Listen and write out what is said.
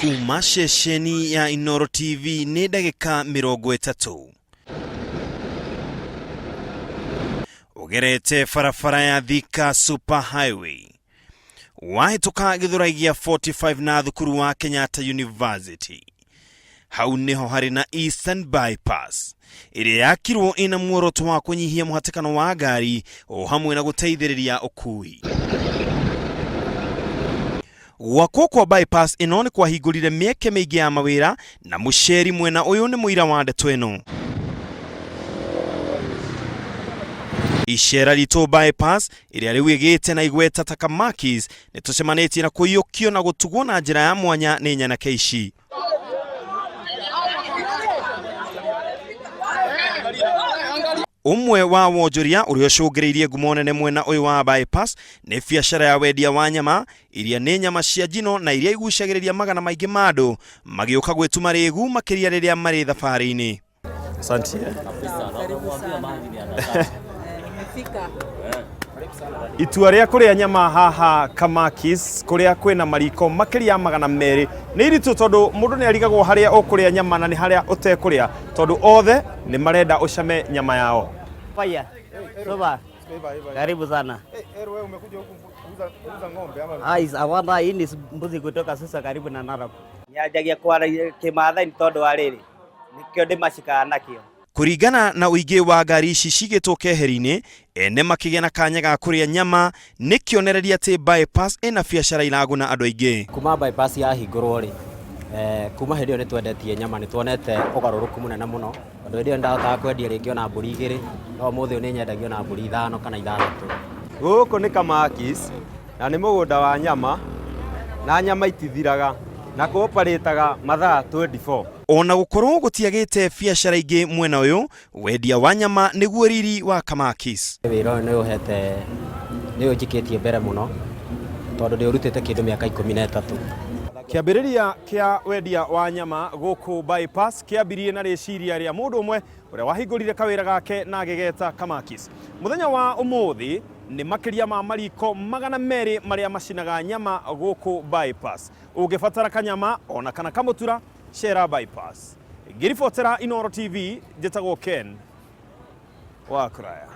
Kuma ceceni ya Inooro TV ni ndagika 30. Ugerete farafara ya Thika Super Highway. Wahituka githuraigia 45 na thukuru wa Kenyatta University. Hau niho hari na Eastern Bypass, iria yakirwo ina muoroto wa kunyihia muhatikano wa ngari o hamwe na guteithiriria ukui. Gwakwo kwa bypass ino ni kwahingurire mieke miingi ya mawira na muceri mwena uyu ni muira wa ndeto ino. Icera rito bypass iria riu igite na igweta ta Kamakis ni tucemanitie na kuyukio na gutugwo na njira ya mwanya ni nyanake ici. Umwe wa wonjoria uria cungiriirie ngumo nene mwena uyu wa bypass ni biashara ya wendia wa nyama iria ni nyama cia njino na iria igucagiriria magana maingi ma andu magiuka gwituma rigu makiria riria mari thabari-ini. Asante. Itua ria kuria nyama haha Kamakis kuria kwina mariko makiria magana meri ni iritu tondu mundu ni arigagwo haria ukuria nyama na ni haria utekuria tondu othe ni marenda ucame nyama yao. Paya. Soba. Karibu sana. Wewe umekuja huku kuuza ng'ombe ama? Awana hii ni mbuzi kutoka sasa karibu na Narok. Nyajagia kwa Kimathai tondu wa riri. Nikio ndimacika nakio. Kuringana na uingi wa ngari ici cigitwo keheri-ini, ene makigena kanya ga kuria nyama ni kionereria ati bypass ina biashara iraguna andu aingi. Kuma bypass ya hingurwo ri kuma hindi ni twendetie nyama ni tuonete ugaruruku munene muno andu ndio ndahota kwendia ringi ona mburi igiri no muthi ni nyendagio na mburi 5 kana 6. Guku ni Kamakis na ni mugunda wa nyama na nyama itithiraga na kuoparetaga mathaa 24. Ona gukorwo gutiagite biashara ingi mwena uyu, wendia wa nyama niguo riri wa Kamakis. Wira ni uhete ni ujikitie mbere muno tondu ni urutite kindu miaka 13. Kiambiriria kia wendia wa nyama guku bypass kiambirie na riciria ria mundu umwe uria wahingurire kawira gake na agegeta Kamakis. Muthenya wa umuthi ni makiria ma mariko magana meri maria macinaga nyama guku bypass. Ungibatara kanyama ona kana kamutura share bypass. Ngiribotera Inooro TV, njitagwo Ken wa Kuraya.